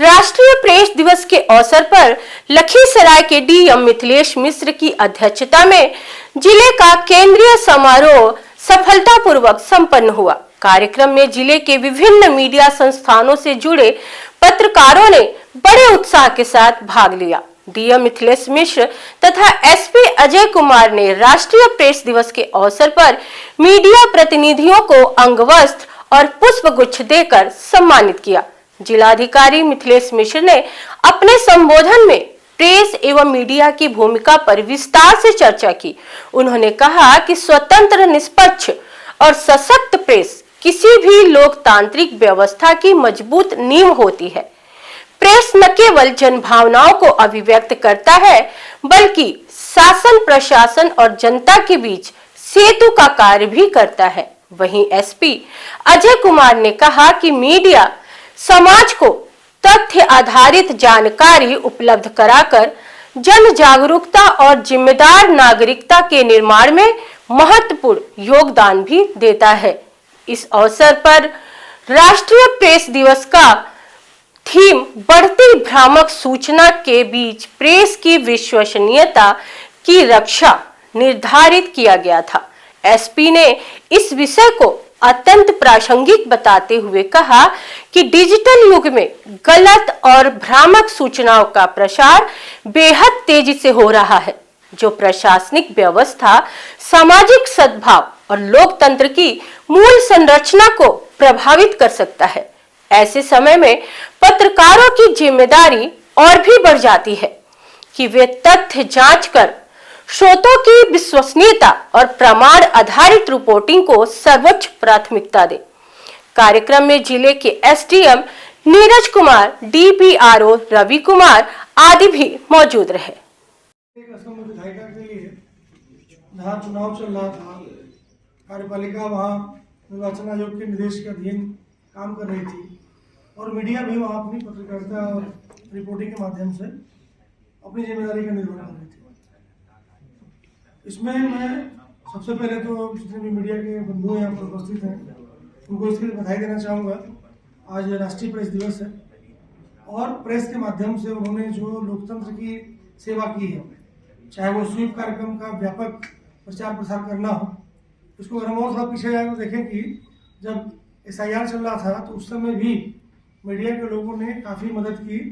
राष्ट्रीय प्रेस दिवस के अवसर पर लखीसराय के डीएम मिथिलेश मिश्र की अध्यक्षता में जिले का केंद्रीय समारोह सफलतापूर्वक संपन्न हुआ। कार्यक्रम में जिले के विभिन्न मीडिया संस्थानों से जुड़े पत्रकारों ने बड़े उत्साह के साथ भाग लिया। डीएम मिथिलेश मिश्र तथा एसपी अजय कुमार ने राष्ट्रीय प्रेस दिवस के अवसर पर मीडिया प्रतिनिधियों को अंगवस्त्र और पुष्पगुच्छ देकर सम्मानित किया। जिलाधिकारी मिथिलेश मिश्र ने अपने संबोधन में प्रेस एवं मीडिया की भूमिका पर विस्तार से चर्चा की। उन्होंने कहा कि स्वतंत्र, निष्पक्ष और सशक्त प्रेस किसी भी लोकतांत्रिक व्यवस्था की मजबूत नींव होती है। प्रेस न केवल जनभावनाओं को अभिव्यक्त करता है, बल्कि शासन, प्रशासन और जनता के बीच सेतु का कार्य भी करता है। वहीं एसपी अजय कुमार ने कहा कि मीडिया समाज को तथ्य आधारित जानकारी उपलब्ध कराकर जन जागरूकता और जिम्मेदार नागरिकता के निर्माण में महत्वपूर्ण योगदान भी देता है। इस अवसर पर राष्ट्रीय प्रेस दिवस का थीम बढ़ती भ्रामक सूचना के बीच प्रेस की विश्वसनीयता की रक्षा निर्धारित किया गया था। एसपी ने इस विषय को अत्यंत प्रासंगिक बताते हुए कहा कि डिजिटल युग में गलत और भ्रामक सूचनाओं का प्रसार बेहद तेजी से हो रहा है, जो प्रशासनिक व्यवस्था, सामाजिक सद्भाव और लोकतंत्र की मूल संरचना को प्रभावित कर सकता है। ऐसे समय में पत्रकारों की जिम्मेदारी और भी बढ़ जाती है कि वे तथ्य जांच कर स्रोतों की विश्वसनीयता और प्रमाण आधारित रिपोर्टिंग को सर्वोच्च प्राथमिकता दें। कार्यक्रम में जिले के एसडीएम नीरज कुमार, डीपीआरओ रवि कुमार आदि भी मौजूद रहे। विधायिका के लिए जहाँ चुनाव चल रहा था, कार्यपालिका वहाँ निर्वाचन आयोग के निर्देश के अधीन काम कर रही थी और मीडिया भी वहाँ अपनी पत्रकारिता और रिपोर्टिंग के माध्यम से अपनी जिम्मेदारी का निर्वहन कर रही थी। इसमें मैं सबसे पहले तो जितने भी मीडिया के बंधु यहाँ पर उपस्थित हैं उनको इसके लिए बधाई देना चाहूँगा। आज राष्ट्रीय प्रेस दिवस है और प्रेस के माध्यम से उन्होंने जो लोकतंत्र की सेवा की है, चाहे वो स्वीप कार्यक्रम का व्यापक प्रचार प्रसार करना हो। इसको अगर हम और थोड़ा पीछे जाकर देखें कि जब SIR चल रहा था तो उस समय भी मीडिया के लोगों ने काफ़ी मदद की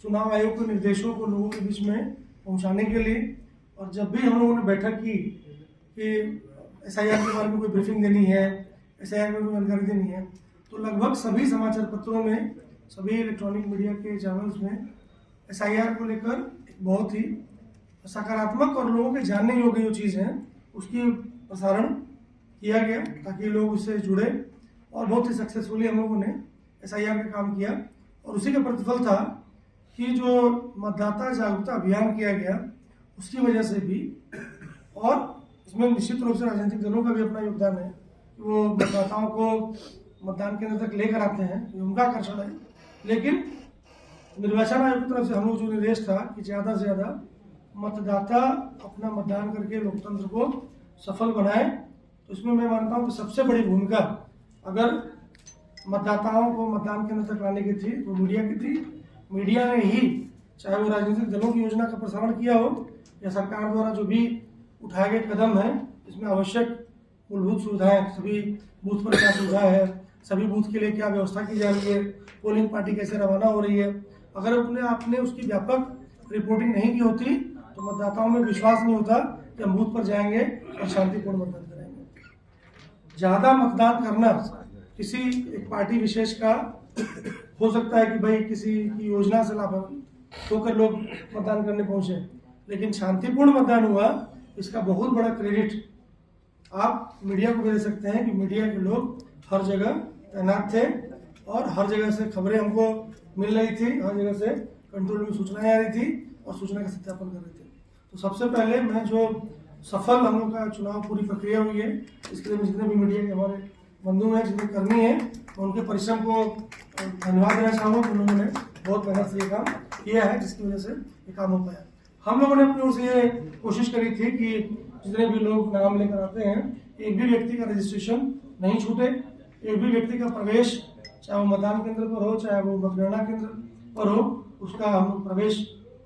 चुनाव आयोग के निर्देशों को लोगों के बीच में पहुँचाने के लिए। और जब भी हम लोगों ने बैठक की कि SIR के बारे में कोई ब्रीफिंग देनी है, SIR में कोई जानकारी देनी है, तो लगभग सभी समाचार पत्रों में, सभी इलेक्ट्रॉनिक मीडिया के चैनल्स में SIR को लेकर एक बहुत ही सकारात्मक और लोगों के जानने योग्य जो चीज़ है उसकी प्रसारण किया गया ताकि लोग उससे जुड़े और बहुत ही सक्सेसफुली हम लोगों ने SIR का काम किया। और उसी का प्रतिफल था कि जो मतदाता जागरूकता अभियान किया गया उसकी वजह से भी, और इसमें निश्चित रूप से राजनीतिक दलों का भी अपना योगदान है कि वो मतदाताओं को मतदान केंद्र तक लेकर आते हैं, ये उनका आकर्षण है। लेकिन निर्वाचन आयोग की तरफ से हम लोग जो निर्देश था कि ज़्यादा से ज़्यादा मतदाता अपना मतदान करके लोकतंत्र को सफल बनाए, तो इसमें मैं मानता हूँ कि सबसे बड़ी भूमिका अगर मतदाताओं को मतदान केंद्र तक लाने की थी तो मीडिया की थी। मीडिया ने ही, चाहे वो राजनीतिक दलों की योजना का प्रसारण किया हो या सरकार द्वारा जो भी उठाए गए कदम हैं, इसमें आवश्यक मूलभूत सुविधाएं, सभी बूथ पर क्या सुविधा है, सभी बूथ के लिए क्या व्यवस्था की जा रही है, पोलिंग पार्टी कैसे रवाना हो रही है, अगर अपने आपने उसकी व्यापक रिपोर्टिंग नहीं की होती तो मतदाताओं में विश्वास नहीं होता कि हम बूथ पर जाएंगे और शांतिपूर्ण मतदान करेंगे। ज़्यादा मतदान करना किसी एक पार्टी विशेष का हो सकता है कि भाई किसी की योजना से लाभ होकर लोग मतदान करने पहुंचे, लेकिन शांतिपूर्ण मतदान हुआ, इसका बहुत बड़ा क्रेडिट आप मीडिया को दे सकते हैं कि मीडिया के लोग हर जगह तैनात थे और हर जगह से खबरें हमको मिल रही थी, हर जगह से कंट्रोल में सूचनाएं आ रही थी और सूचना का सत्यापन कर रहे थे। तो सबसे पहले मैं जो सफल हम लोग का चुनाव पूरी प्रक्रिया हुई है, इसके लिए जितने भी मीडिया के हमारे बंधु हैं, जितने कर्मी हैं, उनके परिश्रम को धन्यवाद देना चाहूँगा। उन लोगों ने बहुत मेहनत से ये काम किया है जिसकी वजह से ये काम हो पाया। हम लोगों ने अपनी ओर से ये कोशिश करी थी कि जितने भी लोग नाम लेकर आते हैं, एक भी व्यक्ति का रजिस्ट्रेशन नहीं छूटे, एक भी व्यक्ति का प्रवेश, चाहे वो मतदान केंद्र पर हो, चाहे वो मतगणना केंद्र पर हो उसका हम प्रवेश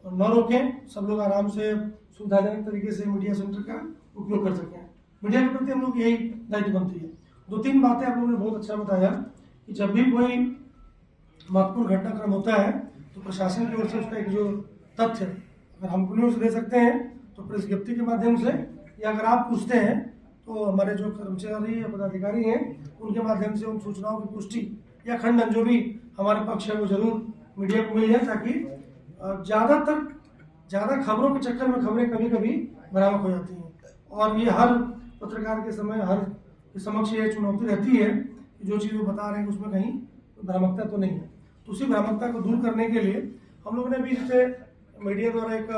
न रोकें, सब लोग आराम से सुविधाजनक तरीके से मीडिया सेंटर का उपयोग कर सकें। मीडिया के प्रति हम लोग यही दायित्व बनती है। 2-3 बातें आप लोगों ने बहुत अच्छा बताया कि जब भी कोई महत्वपूर्ण घटनाक्रम होता है तो प्रशासन की ओर से उसका एक जो तथ्य अगर हम न्यूज दे सकते हैं तो प्रेस विज्ञप्ति के माध्यम से, या अगर आप पूछते हैं तो हमारे जो कर्मचारी या पदाधिकारी हैं उनके माध्यम से उन सूचनाओं की पुष्टि या खंडन जो भी हमारे पक्ष है वो जरूर मीडिया को मिल जाए, ताकि ज़्यादा खबरों के चक्कर में खबरें कभी कभी भ्रामक हो जाती हैं। और ये हर पत्रकार के समय हर के समक्ष ये चुनौती रहती है कि जो चीज़ वो बता रहे हैं उसमें कहीं भ्रामकता तो नहीं है। तो उसी भ्रामकता को दूर करने के लिए हम लोगों ने भी जैसे मीडिया द्वारा एक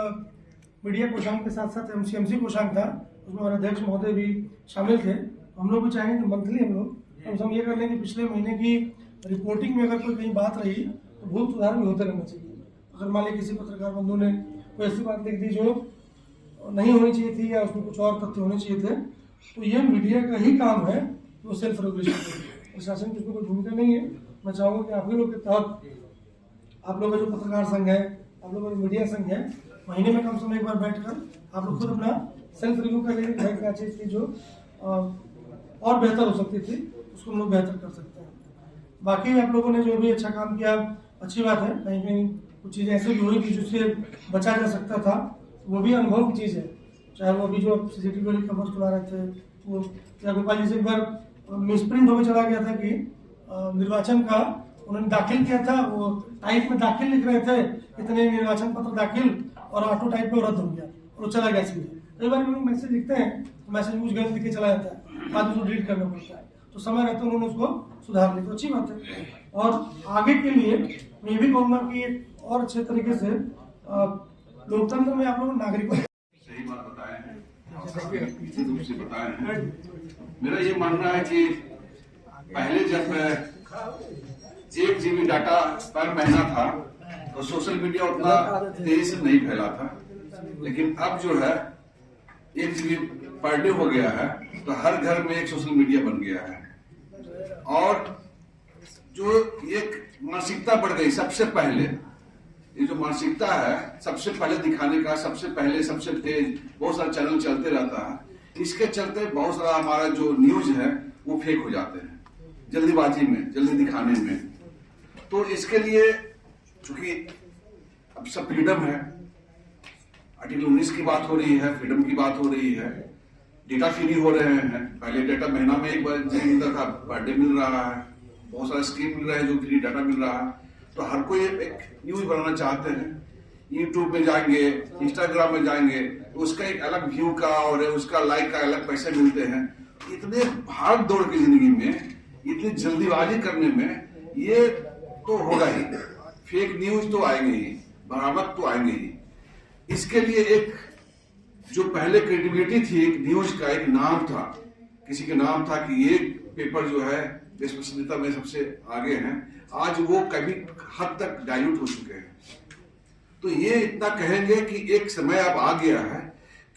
मीडिया कोषांग के साथ साथ एमसीएमसी कोषांग था, उसमें हमारे अध्यक्ष महोदय भी शामिल थे। हम लोग भी चाहेंगे तो मंथली हम लोग कम से कम ये कर लेंगे पिछले महीने की रिपोर्टिंग में अगर कोई कहीं बात रही तो भूल सुधार भी होते रहना चाहिए। अगर मान लीजिए किसी पत्रकार बंधु ने कोई ऐसी बात लिख दी जो नहीं होनी चाहिए थी या उसमें कुछ और तथ्य होने चाहिए थे, तो ये मीडिया का ही काम है कि वो सेल्फ रेगुलेशन करे। प्रशासन की उसमें कोई भूमिका नहीं है। मैं चाहूँगा कि आप ही लोग के तहत आप लोग का जो पत्रकार संघ है, आप लोगों का जो मीडिया संघ है, महीने में कम से कम एक बार बैठकर आप लोग खुद अपना सेल्फ रिव्यू कर लेंगे कि क्या चीज़ थी जो और बेहतर हो सकती थी, उसको हम लोग बेहतर कर सकते हैं। बाकी आप लोगों ने जो भी अच्छा काम किया अच्छी बात है। कहीं कहीं कुछ चीज़ें ऐसे भी हुई कि जिससे बचा जा सकता था, वो भी अनुभव की चीज़ है। चाहे वो अभी जो CCTV वाली खबर सुना रहे थे वो, या गोपाल जी से एक बार मिसप्रिंट होकर चला गया था कि निर्वाचन का उन्होंने दाखिल किया था, वो टाइप में दाखिल लिख रहे थे इतने निर्वाचन पत्र दाखिल, और ऑटो टाइप में रद्द हो गया और वो चला गया सीधे। कई बार लोग मैसेज लिखते हैं तो मैसेज कुछ गलत लिख के चला जाता है, बाद में उसको डिलीट करना पड़ता है, तो समय रहते उन्होंने उसको सुधार लिया, तो अच्छी बात है। और आगे के लिए मैं ये भी कहूँगा कि और अच्छे तरीके से लोकतंत्र में आप लोग नागरिकों सही बात बताए हैं, रूप से बताए हैं। मेरा ये मानना है कि पहले जब 1 GB डाटा पर महीना था तो सोशल मीडिया उतना तेजी से नहीं फैला था, लेकिन अब जो है 1 GB पर डे हो गया है तो हर घर में एक सोशल मीडिया बन गया है। और जो एक मानसिकता बढ़ गई, सबसे पहले ये जो मानसिकता है सबसे पहले दिखाने का, सबसे पहले सबसे तेज बहुत सारे चैनल चलते रहता है, इसके चलते बहुत सारा हमारा जो न्यूज है वो फेक हो जाते हैं जल्दीबाजी में, जल्दी दिखाने में। तो इसके लिए चूंकि अब सब फ्रीडम है, आर्टिकल 19 की बात हो रही है, फ्रीडम की बात हो रही है, डेटा फ्री हो रहे हैं। पहले डेटा महीना में एक बार मिलता था, पर डे मिल रहा है, बहुत सारे स्कीम मिल रहे हैं जो फ्री डाटा मिल रहा है। तो हर कोई एक न्यूज बनाना चाहते हैं, यूट्यूब में जाएंगे, इंस्टाग्राम में जाएंगे तो उसका एक अलग व्यू का और उसका लाइक का अलग पैसे मिलते हैं। इतने भाग दौड़ की जिंदगी में इतनी जल्दीबाजी करने में ये तो होगा ही, फेक न्यूज तो आएंगे ही, बरामद तो आएंगे ही। इसके लिए एक जो पहले क्रेडिबिलिटी थी, एक न्यूज का एक नाम था, किसी का नाम था कि ये पेपर जो है विश्वसनीयता में सबसे आगे हैं, आज वो कभी हद तक डाइल्यूट हो चुके हैं। तो ये इतना कहेंगे कि एक समय अब आ गया है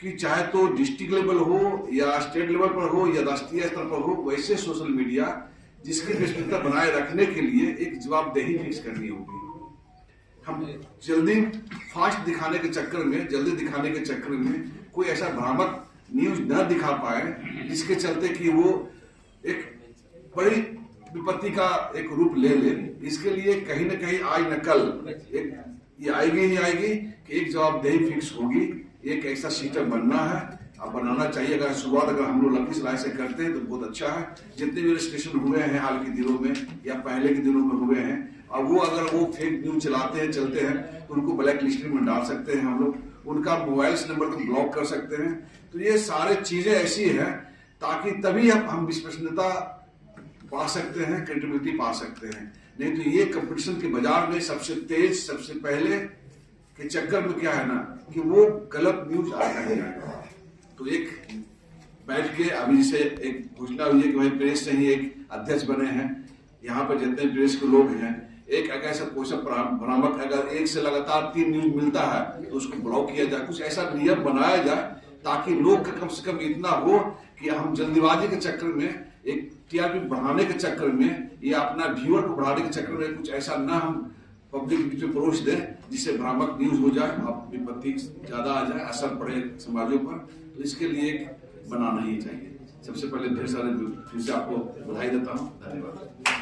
कि चाहे तो डिस्ट्रिक्ट लेवल हो या स्टेट लेवल पर हो या राष्ट्रीय स्तर पर हो, वैसे सोशल मीडिया जिसकी विश्वसनीयता बनाए रखने के लिए एक जवाबदेही फिक्स करनी होगी। हम जल्दी फास्ट दिखाने के चक्कर में, जल्दी दिखाने के चक्कर में कोई ऐसा भ्रामक न्यूज न दिखा पाए जिसके चलते कि वो एक बड़ी विपत्ति का एक रूप ले ले। इसके लिए कहीं न कहीं आज न कल एक ये आएगी ही आएगी कि एक जवाबदेही फिक्स होगी, एक ऐसा सिस्टम बनना है, अब बनाना चाहिए। अगर शुरुआत अगर हम लोग लखीसराय से करते हैं तो बहुत अच्छा है। जितने भी रजिस्ट्रेशन हुए हैं हाल के दिनों में या पहले के दिनों में हुए हैं, और वो अगर वो फेक न्यूज चलाते हैं, चलते हैं, तो उनको ब्लैक लिस्ट में डाल सकते हैं हम लोग, उनका मोबाइल नंबर को ब्लॉक कर सकते हैं। तो ये सारे चीजें ऐसी है ताकि तभी हम विश्वसनीयता पा सकते हैं, क्रेडिबिलिटी पा सकते हैं। नहीं तो ये कंपटीशन के बाजार में सबसे तेज, सबसे पहले के चक्कर में क्या है ना कि वो गलत न्यूज आता है। तो एक बैठ के अभी जैसे एक घोषणा हुई है कि भाई प्रेस से ही एक अध्यक्ष बने हैं, यहाँ पर जितने प्रेस के लोग हैं, एक ऐसा पोषक भ्रामक अगर एक से लगातार 3 न्यूज मिलता है तो उसको ब्लॉक किया जाए। कुछ ऐसा नियम बनाया जाए ताकि लोग का कम से कम इतना हो कि हम जल्दीबाजी के चक्कर में, एक टीआरपी बढ़ाने के चक्कर में या अपना व्यूअर को बढ़ाने के चक्कर में कुछ ऐसा ना हम पब्लिक बीच में परोस दें, जिससे भ्रामक न्यूज हो जाए, आप विपत्ति ज्यादा आ जाए, असर पड़े समाजों पर, तो इसके लिए बनाना ही चाहिए। सबसे पहले ढेर सारे फिर से आपको बधाई देता हूँ। धन्यवाद।